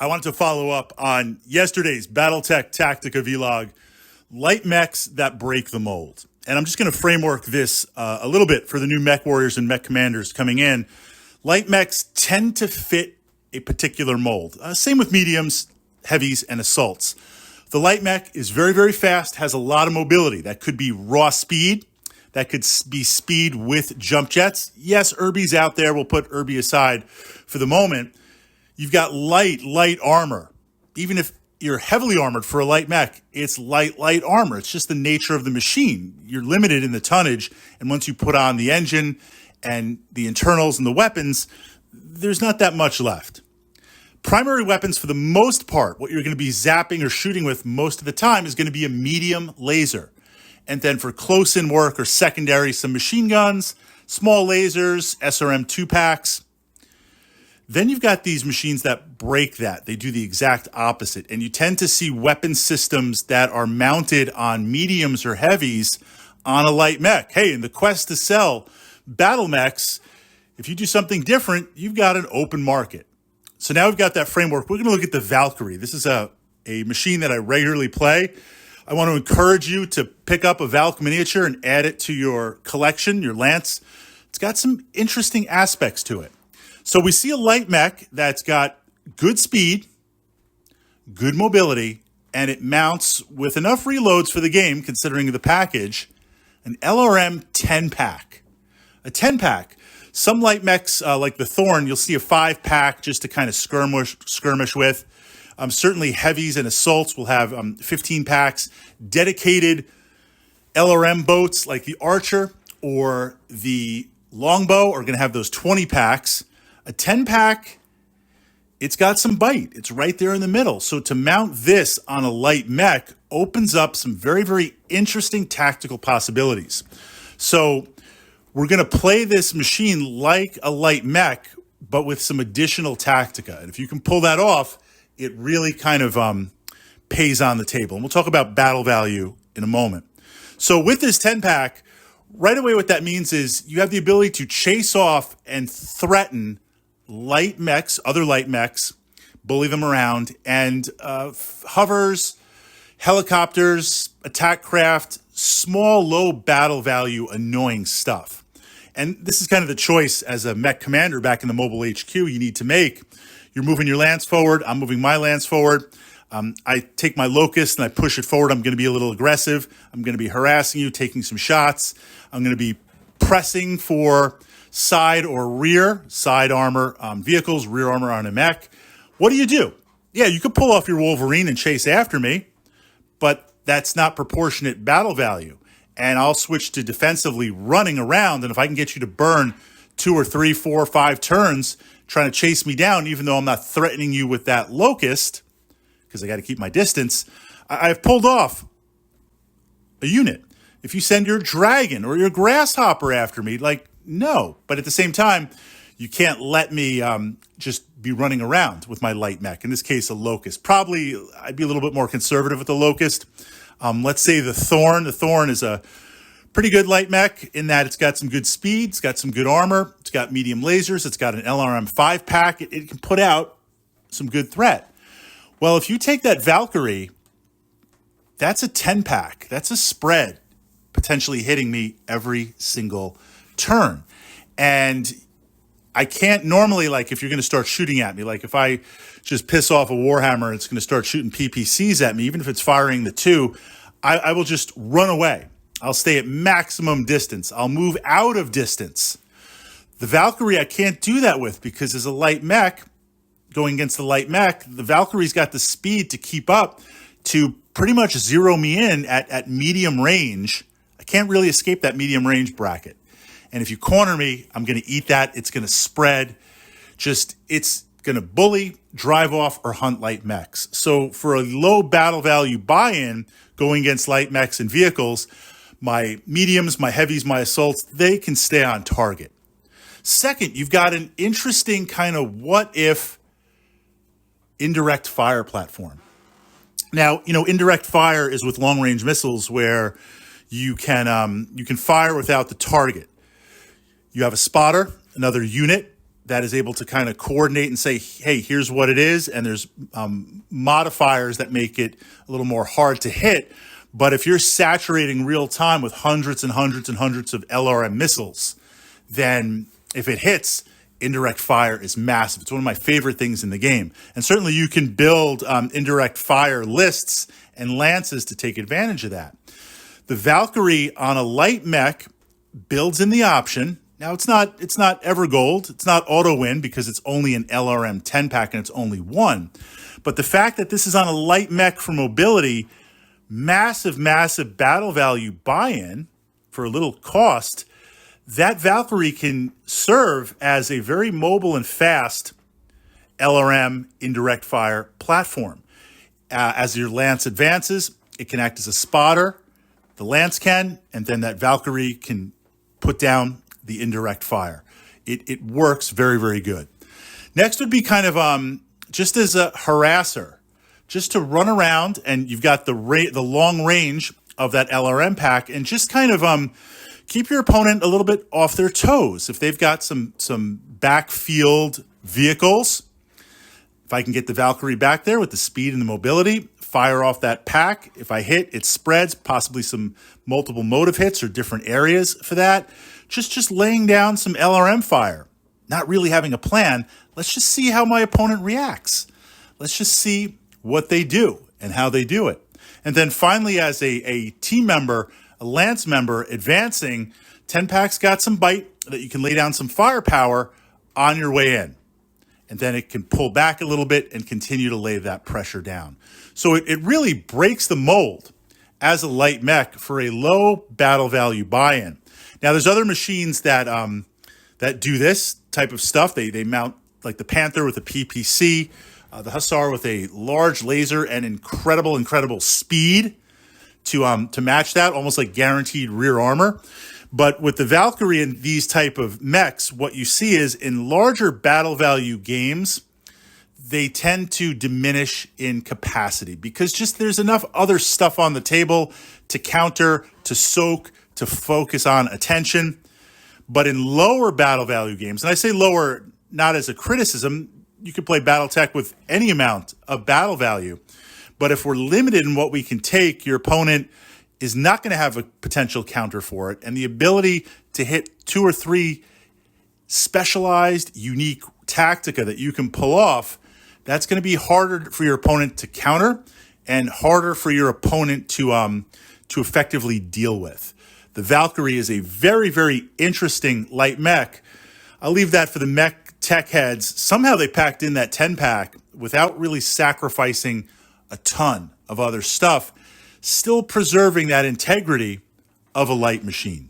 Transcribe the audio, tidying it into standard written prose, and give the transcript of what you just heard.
I wanted to follow up on yesterday's Battletech Tactica vlog, light mechs that break the mold. And I'm just going to framework this a little bit for the new mech warriors and mech commanders coming in. Light mechs tend to fit a particular mold. Same with mediums, heavies, and assaults. The light mech is very, very fast, has a lot of mobility. That could be raw speed. That could be speed with jump jets. Yes, Irby's out there. We'll put Irby aside for the moment. You've got light armor. Even if you're heavily armored for a light mech, it's light armor. It's just the nature of the machine. You're limited in the tonnage, and once you put on the engine and the internals and the weapons, there's not that much left. Primary weapons, for the most part, what you're going to be zapping or shooting with most of the time is going to be a medium laser. And then for close-in work or secondary, some machine guns, small lasers, SRM 2-packs. Then you've got these machines that break that. They do the exact opposite. And you tend to see weapon systems that are mounted on mediums or heavies on a light mech. Hey, in the quest to sell battle mechs, if you do something different, you've got an open market. So now we've got that framework. We're going to look at the Valkyrie. This is a machine that I regularly play. I want to encourage you to pick up a Valk miniature and add it to your collection, your lance. It's got some interesting aspects to it. So we see a light mech that's got good speed, good mobility, and it mounts with enough reloads for the game, considering the package, an LRM 10-pack. A 10-pack. Some light mechs, like the Thorn, you'll see a 5-pack just to kind of skirmish with. Certainly heavies and assaults will have 15 packs. Dedicated LRM boats like the Archer or the Longbow are going to have those 20 packs. A 10-pack, it's got some bite. It's right there in the middle. So to mount this on a light mech opens up some very, very interesting tactical possibilities. So we're going to play this machine like a light mech, but with some additional tactica. And if you can pull that off, it really kind of pays on the table. And we'll talk about battle value in a moment. So with this 10-pack, right away what that means is you have the ability to chase off and threaten light mechs, other light mechs, bully them around, and hovers, helicopters, attack craft, small, low battle value, annoying stuff. And this is kind of the choice as a mech commander back in the mobile HQ you need to make. You're moving your lance forward. I'm moving my lance forward. I take my locust and I push it forward. I'm going to be a little aggressive. I'm going to be harassing you, taking some shots. I'm going to be pressing for side or rear, side armor on vehicles, rear armor on a mech. What do? Yeah, you could pull off your Wolverine and chase after me, but that's not proportionate battle value. And I'll switch to defensively running around. And if I can get you to burn 2 or 3, 4 or 5 turns trying to chase me down, even though I'm not threatening you with that locust, because I got to keep my distance, I've pulled off a unit. If you send your dragon or your grasshopper after me, no. But at the same time, you can't let me just be running around with my light mech. In this case, a locust. Probably I'd be a little bit more conservative with the locust. Let's say the Thorn. The Thorn is a pretty good light mech in that it's got some good speed, it's got some good armor, it's got medium lasers, it's got an LRM 5-pack. It can put out some good threat. Well, if you take that Valkyrie, that's a 10-pack. That's a spread potentially hitting me every single turn. And I can't normally, if you're going to start shooting at me, if I just piss off a Warhammer, it's going to start shooting PPCs at me, even if it's firing the 2, I will just run away. I'll stay at maximum distance. I'll move out of distance. The Valkyrie, I can't do that with because as a light mech, going against the light mech, the Valkyrie's got the speed to keep up to pretty much zero me in at medium range. I can't really escape that medium range bracket. And if you corner me, I'm going to eat that. It's going to spread. It's going to bully, drive off, or hunt light mechs. So for a low battle value buy-in going against light mechs and vehicles, my mediums, my heavies, my assaults, they can stay on target. Second, you've got an interesting kind of what-if indirect fire platform. Now, indirect fire is with long-range missiles where you can fire without the target. You have a spotter, another unit that is able to kind of coordinate and say, hey, here's what it is. And there's modifiers that make it a little more hard to hit. But if you're saturating real time with hundreds and hundreds and hundreds of LRM missiles, then if it hits, indirect fire is massive. It's one of my favorite things in the game. And certainly you can build indirect fire lists and lances to take advantage of that. The Valkyrie on a light mech builds in the option. Now it's not ever gold. It's not auto win because it's only an LRM 10 pack and it's only one. But the fact that this is on a light mech for mobility, massive battle value buy-in for a little cost, that Valkyrie can serve as a very mobile and fast LRM indirect fire platform. As your lance advances, it can act as a spotter, the lance can, and then that Valkyrie can put down the indirect fire. It works very, very good. Next would be kind of just as a harasser, just to run around, and you've got the long range of that LRM pack, and just kind of keep your opponent a little bit off their toes. If they've got some backfield vehicles, if I can get the Valkyrie back there with the speed and the mobility, fire off that pack. If I hit, it spreads, possibly some multiple motive hits or different areas for that. Just laying down some LRM fire, not really having a plan. Let's just see how my opponent reacts. Let's just see what they do and how they do it. And then finally, as a team member, a lance member advancing, 10 pack's got some bite that you can lay down some firepower on your way in. And then it can pull back a little bit and continue to lay that pressure down. So it really breaks the mold as a light mech for a low battle value buy-in. Now, there's other machines that do this type of stuff. They mount like the Panther with a PPC, the Hussar with a large laser and incredible speed to match that, almost like guaranteed rear armor. But with the Valkyrie and these type of mechs, what you see is in larger battle value games, they tend to diminish in capacity because just there's enough other stuff on the table to counter, to soak, to focus on attention. But in lower battle value games, and I say lower not as a criticism, you could play Battletech with any amount of battle value. But if we're limited in what we can take, your opponent is not going to have a potential counter for it. And the ability to hit 2 or 3 specialized, unique tactica that you can pull off, that's going to be harder for your opponent to counter and harder for your opponent to effectively deal with. The Valkyrie is a very, very interesting light mech. I'll leave that for the mech tech heads. Somehow they packed in that 10 pack without really sacrificing a ton of other stuff, still preserving that integrity of a light machine.